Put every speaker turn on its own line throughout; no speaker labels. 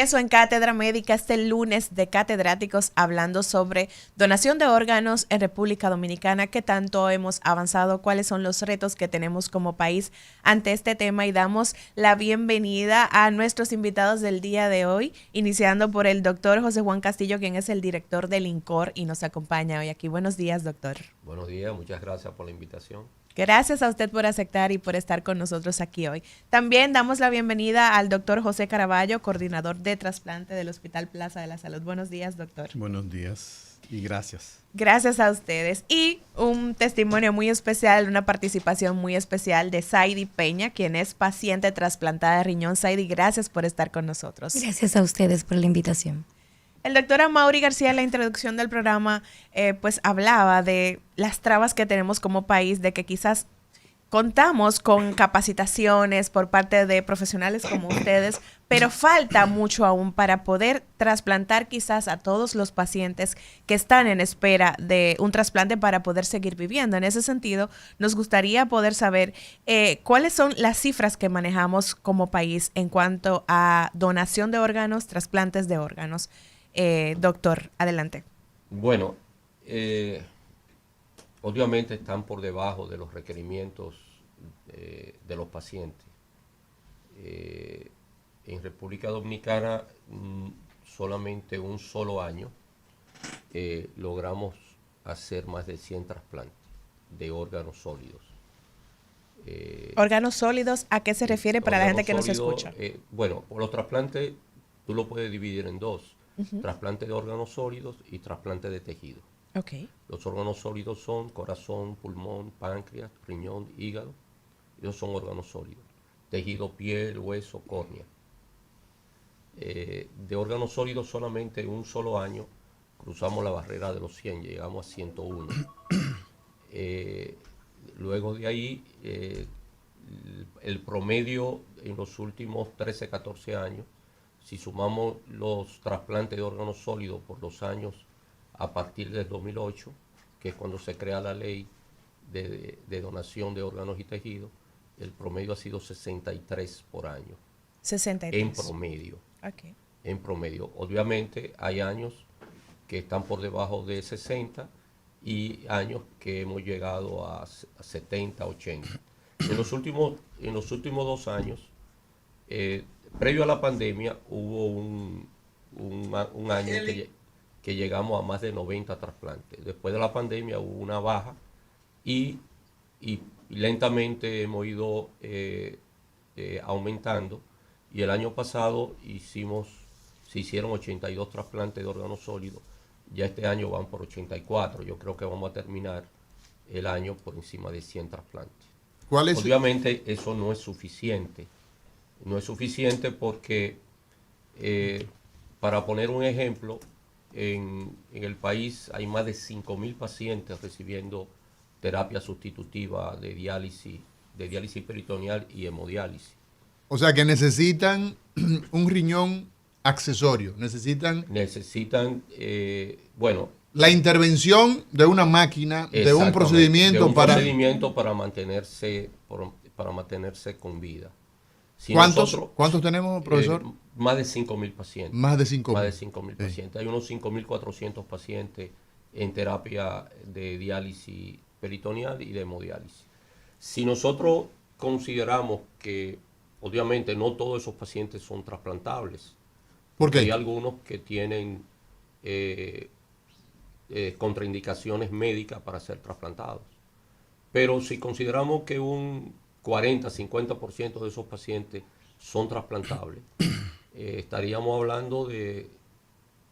regreso en Cátedra Médica este lunes de catedráticos hablando sobre donación de órganos en República Dominicana, qué tanto hemos avanzado, cuáles son los retos que tenemos como país ante este tema, y damos la bienvenida a nuestros invitados del día de hoy, iniciando por el doctor José Juan Castillo, quien es el director del INCOR y nos acompaña hoy aquí. Buenos días, doctor.
Buenos días, muchas gracias por la invitación.
Gracias a usted por aceptar y por estar con nosotros aquí hoy. También damos la bienvenida al doctor José Caraballo, coordinador de trasplante del Hospital Plaza de la Salud. Buenos días, doctor.
Buenos días y gracias.
Gracias a ustedes. Y un testimonio muy especial, una participación muy especial de Saidi Peña, quien es paciente trasplantada de riñón. Saidi, gracias por estar con nosotros.
Gracias a ustedes por la invitación.
El doctor Amaury García en la introducción del programa pues hablaba de las trabas que tenemos como país, de que quizás contamos con capacitaciones por parte de profesionales como ustedes, pero falta mucho aún para poder trasplantar quizás a todos los pacientes que están en espera de un trasplante para poder seguir viviendo. En ese sentido, nos gustaría poder saber cuáles son las cifras que manejamos como país en cuanto a donación de órganos, trasplantes de órganos. Doctor, adelante.
Bueno, obviamente están por debajo de los requerimientos de los pacientes. En República Dominicana, solamente un solo año, logramos hacer más de 100 trasplantes de órganos sólidos.
¿Órganos sólidos a qué se refiere para la gente que nos escucha?
Bueno, por los trasplantes tú lo puedes dividir en dos. Trasplante de órganos sólidos y trasplante de tejido.
Okay.
Los órganos sólidos son corazón, pulmón, páncreas, riñón, hígado. Esos son órganos sólidos. Tejido, piel, hueso, córnea. De órganos sólidos solamente un solo año cruzamos la barrera de los 100, llegamos a 101. Luego de ahí, el promedio en los últimos 13, 14 años, si sumamos los trasplantes de órganos sólidos por los años a partir del 2008, que es cuando se crea la ley de donación de órganos y tejidos, el promedio ha sido 63 por año.
63.
En promedio.
Okay.
En promedio. Obviamente hay años que están por debajo de 60 y años que hemos llegado a 70, 80. En los últimos 2 años, previo a la pandemia, hubo un año que llegamos a más de 90 trasplantes. Después de la pandemia hubo una baja y lentamente hemos ido aumentando. Y el año pasado se hicieron 82 trasplantes de órganos sólidos. Ya este año van por 84. Yo creo que vamos a terminar el año por encima de 100 trasplantes. Obviamente eso no es suficiente. No es suficiente porque, para poner un ejemplo, en el país hay más de 5.000 pacientes recibiendo terapia sustitutiva de diálisis peritoneal y hemodiálisis.
O sea que necesitan un riñón accesorio, necesitan la intervención de una máquina, de un procedimiento
para mantenerse con vida.
¿Cuántos tenemos, profesor?
Más de 5.000 pacientes.
Más de 5.000.
Más de 5.000 pacientes. Hay unos 5.400 pacientes en terapia de diálisis peritoneal y de hemodiálisis. Si nosotros consideramos que, obviamente, no todos esos pacientes son trasplantables.
¿Por qué?
Hay algunos que tienen contraindicaciones médicas para ser trasplantados. Pero si consideramos que un 40-50% de esos pacientes son trasplantables, estaríamos hablando de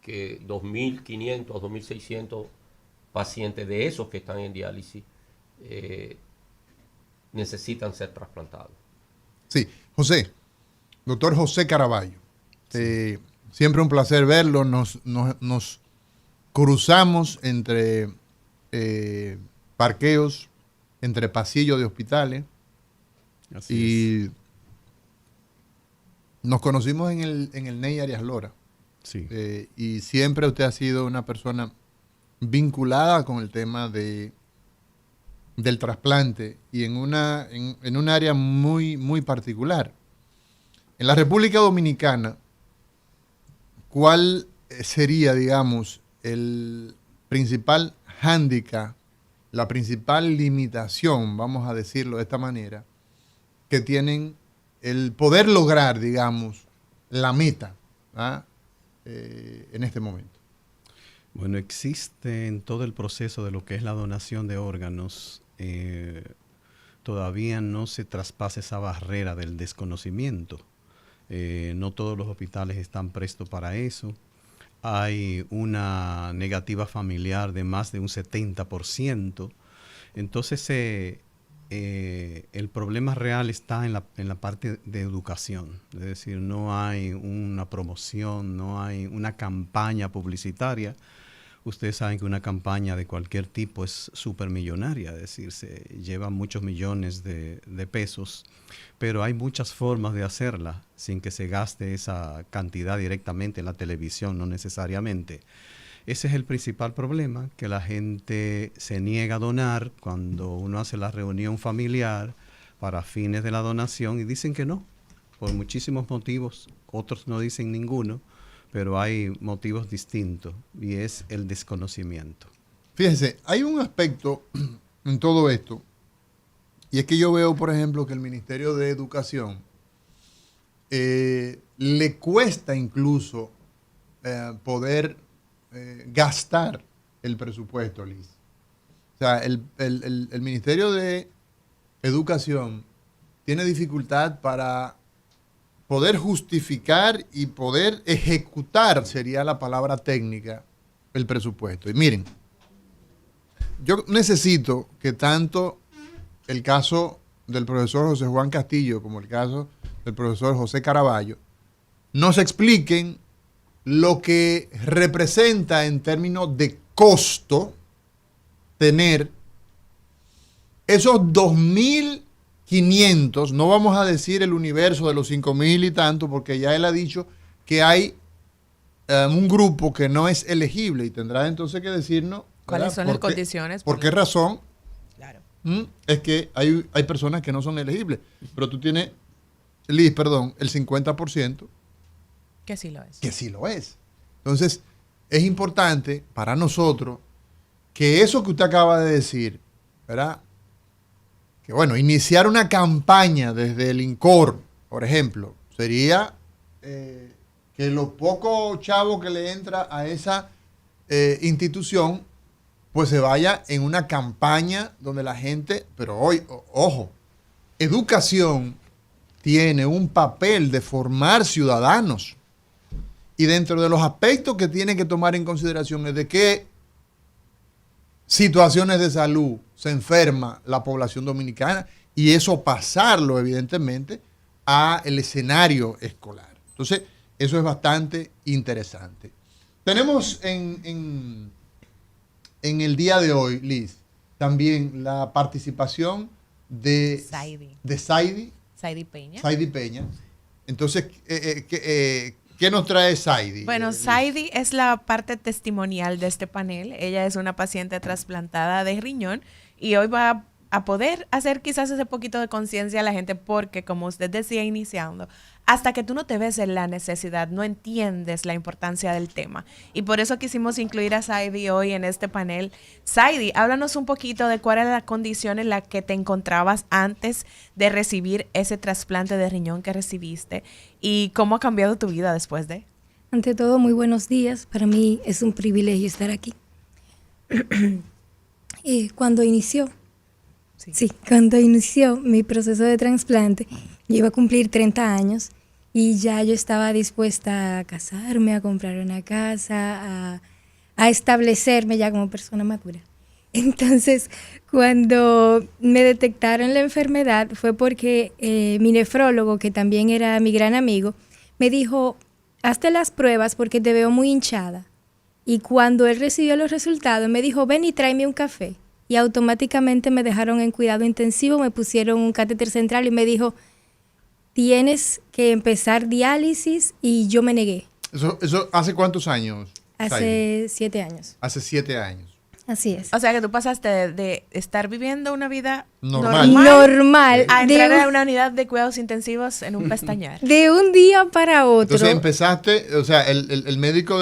que 2.500 a 2.600 pacientes de esos que están en diálisis necesitan ser trasplantados.
Sí, doctor José Caraballo, sí. Siempre un placer verlo. Nos cruzamos entre parqueos, entre pasillos de hospitales. Así es. Nos conocimos en el NEI Arias Lora.
Sí.
Y siempre usted ha sido una persona vinculada con el tema del trasplante y en un área muy, muy particular. En la República Dominicana ¿cuál sería, digamos, el principal hándicap, la principal limitación, vamos a decirlo de esta manera, que tienen el poder lograr, digamos, la meta en este momento?
Bueno, existe en todo el proceso de lo que es la donación de órganos, todavía no se traspasa esa barrera del desconocimiento. No todos los hospitales están prestos para eso. Hay una negativa familiar de más de un 70%. Entonces, el problema real está en la parte de educación. Es decir, no hay una promoción, no hay una campaña publicitaria. Ustedes saben que una campaña de cualquier tipo es supermillonaria, es decir, se lleva muchos millones de pesos, pero hay muchas formas de hacerla sin que se gaste esa cantidad directamente en la televisión, no necesariamente. Ese es el principal problema, que la gente se niega a donar cuando uno hace la reunión familiar para fines de la donación y dicen que no, por muchísimos motivos, otros no dicen ninguno, pero hay motivos distintos y es el desconocimiento.
Fíjense, hay un aspecto en todo esto, y es que yo veo, por ejemplo, que el Ministerio de Educación le cuesta incluso poder gastar el presupuesto, Liz. O sea, el Ministerio de Educación tiene dificultad para poder justificar y poder ejecutar, sería la palabra técnica, el presupuesto. Y miren, yo necesito que tanto el caso del profesor José Juan Castillo como el caso del profesor José Caraballo nos expliquen lo que representa en términos de costo tener esos 2.500, no vamos a decir el universo de los 5.000 y tanto, porque ya él ha dicho que hay un grupo que no es elegible y tendrá entonces que decirnos
¿cuáles son las condiciones?
¿Por qué razón?
Claro.
Es que hay personas que no son elegibles, pero tú tienes, Liz, perdón, el 50%.
Que sí lo es.
Que sí lo es. Entonces, es importante para nosotros que eso que usted acaba de decir, ¿verdad? Que bueno, iniciar una campaña desde el INCOR, por ejemplo, sería que los pocos chavos que le entra a esa institución, pues se vaya en una campaña donde la gente, pero hoy, ojo, educación tiene un papel de formar ciudadanos. Y dentro de los aspectos que tiene que tomar en consideración es de qué situaciones de salud se enferma la población dominicana y eso pasarlo evidentemente al escenario escolar. Entonces, eso es bastante interesante. Tenemos en el día de hoy, Liz, también la participación de
Saidi Peña.
Saidi Peña. Entonces, ¿qué nos trae Saidi?
Bueno, Saidi es la parte testimonial de este panel. Ella es una paciente trasplantada de riñón y hoy va a poder hacer quizás ese poquito de conciencia a la gente porque, como usted decía iniciando, hasta que tú no te ves en la necesidad, no entiendes la importancia del tema. Y por eso quisimos incluir a Saidi hoy en este panel. Saidi, háblanos un poquito de cuál era la condición en la que te encontrabas antes de recibir ese trasplante de riñón que recibiste y cómo ha cambiado tu vida después de.
Ante todo, muy buenos días. Para mí es un privilegio estar aquí. Cuando inició mi proceso de trasplante, yo iba a cumplir 30 años y ya yo estaba dispuesta a casarme, a comprar una casa, a establecerme ya como persona madura. Entonces, cuando me detectaron la enfermedad fue porque mi nefrólogo, que también era mi gran amigo, me dijo, hazte las pruebas porque te veo muy hinchada. Y cuando él recibió los resultados, me dijo, ven y tráeme un café. Y automáticamente me dejaron en cuidado intensivo, me pusieron un catéter central y me dijo, tienes que empezar diálisis, y yo me negué.
¿Eso hace cuántos años?
Hace 7 años.
Hace 7 años.
Así es.
O sea que tú pasaste de estar viviendo una vida
Normal.
Normal.
a
de,
entrar a una unidad de cuidados intensivos en un pestañear.
de un día para otro.
Entonces empezaste, o sea, el médico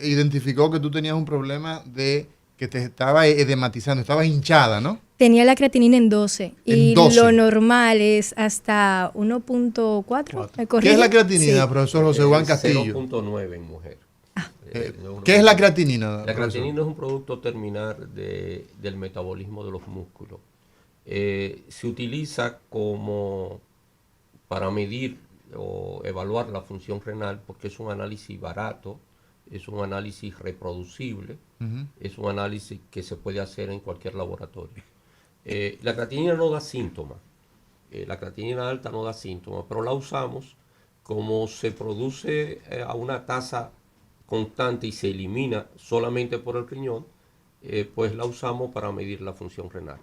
identificó que tú tenías un problema de que te estaba edematizando, estabas hinchada, ¿no?
Tenía la creatinina en 12 y
En 12.
lo normal es hasta 1.4. ¿Me
¿Qué
corrige?
es la creatinina,
Sí.
profesor José Juan Castillo?
0.9 en mujer.
¿Qué es la creatinina?
La
profesor?
creatinina es un producto terminal del metabolismo de los músculos. Se utiliza como para medir o evaluar la función renal porque es un análisis barato, es un análisis reproducible, es un análisis que se puede hacer en cualquier laboratorio. La creatinina no da síntomas, la creatinina alta no da síntomas, pero la usamos como se produce a una tasa constante y se elimina solamente por el riñón, pues la usamos para medir la función renal.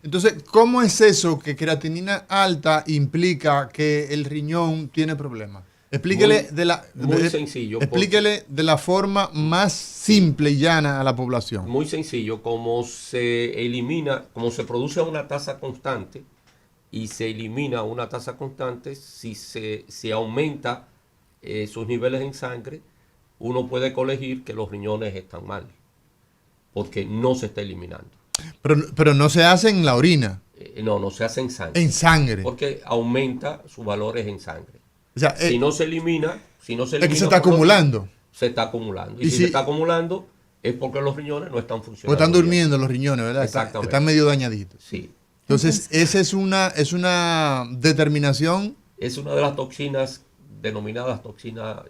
Entonces, ¿cómo es eso que creatinina alta implica que el riñón tiene problemas? Explíquele
Muy sencillo.
Explíquele de la forma más simple y llana a la población.
Muy sencillo, como se elimina, como se produce a una tasa constante y se elimina a una tasa constante, si se aumenta sus niveles en sangre, uno puede colegir que los riñones están mal, porque no se está eliminando.
Pero no se hace en la orina,
No se hace en sangre.
en sangre.
Porque aumenta sus valores en sangre.
O sea,
Si no se elimina,
es que se está
por
acumulando.
se está acumulando.
Y
Y
si-
si se está acumulando es porque los riñones no están
Porque
funcionando.
están
bien.
durmiendo los riñones, ¿verdad?
Exactamente.
Están medio dañaditos.
Sí.
Entonces, esa es una determinación.
Es una de las toxinas denominadas toxinas,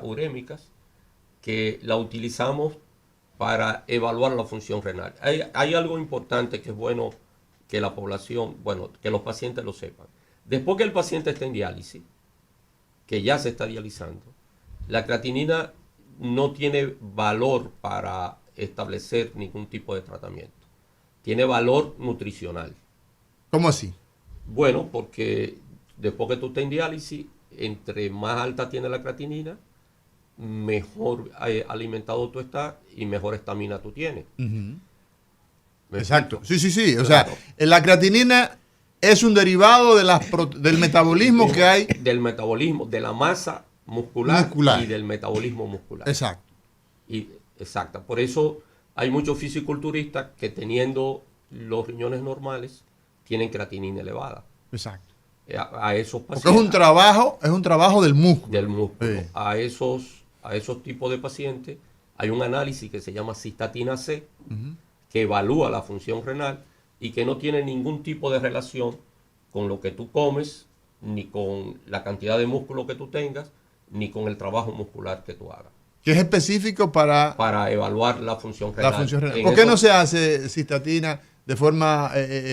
urémicas, que la utilizamos para evaluar la función renal. Hay algo importante que es bueno que la población, que los pacientes lo sepan. Después que el paciente está en diálisis, que ya se está dializando, la creatinina no tiene valor para establecer ningún tipo de tratamiento. Tiene valor nutricional.
¿Cómo así?
Bueno, porque después que tú estés en diálisis, entre más alta tiene la creatinina, mejor alimentado tú estás y mejor estamina tú tienes. ¿Me
Exacto.
explico?
Sí. O
Claro.
sea, la creatinina es un derivado del metabolismo que hay.
Del metabolismo, de la masa muscular. Y del metabolismo muscular.
Exacto.
Exacto. Por eso hay muchos fisiculturistas que teniendo los riñones normales tienen creatinina elevada.
Exacto.
A esos
Porque
pacientes.
es un trabajo del músculo.
Del músculo.
Sí.
A esos tipos de pacientes hay un análisis que se llama cistatina C, que evalúa la función renal y que no tiene ningún tipo de relación con lo que tú comes, ni con la cantidad de músculo que tú tengas, ni con el trabajo muscular que tú hagas.
Que es específico para
Evaluar la función
la
renal.
función renal.
En
¿Por qué
eso-
no se hace cistatina de forma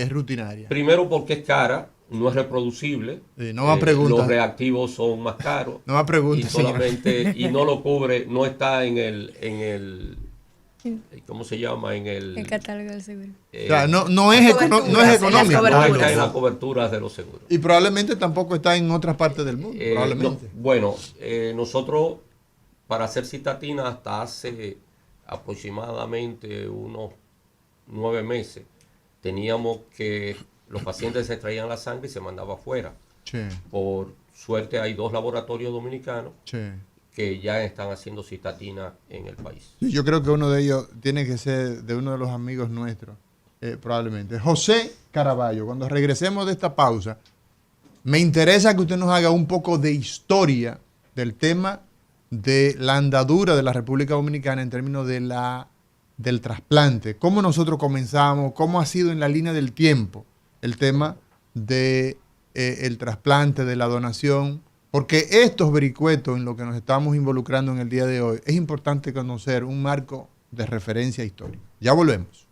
rutinaria?
Primero porque es cara, no es reproducible.
Sí, no más preguntas.
Los reactivos son más caros.
No más preguntas,
Y solamente, y no lo cubre, no está en el ¿cómo se llama? En
El catálogo del seguro.
O sea, no es
Coberturas,
no es
en las
económico.
coberturas.
no está en las coberturas de los seguros.
Y probablemente tampoco está en otras partes del mundo. Probablemente.
Nosotros para hacer cistatina hasta hace aproximadamente unos 9 meses teníamos que los pacientes se traían la sangre y se mandaba afuera.
Sí,
Por suerte hay 2 laboratorios dominicanos
sí.
que ya están haciendo cistatina en el país.
Sí, yo creo que uno de ellos tiene que ser de uno de los amigos nuestros, probablemente. José Caraballo, cuando regresemos de esta pausa, me interesa que usted nos haga un poco de historia del tema de la andadura de la República Dominicana en términos del trasplante. Cómo nosotros comenzamos, cómo ha sido en la línea del tiempo el tema de el trasplante, de la donación. Porque estos vericuetos en lo que nos estamos involucrando en el día de hoy, es importante conocer un marco de referencia histórica. Ya volvemos.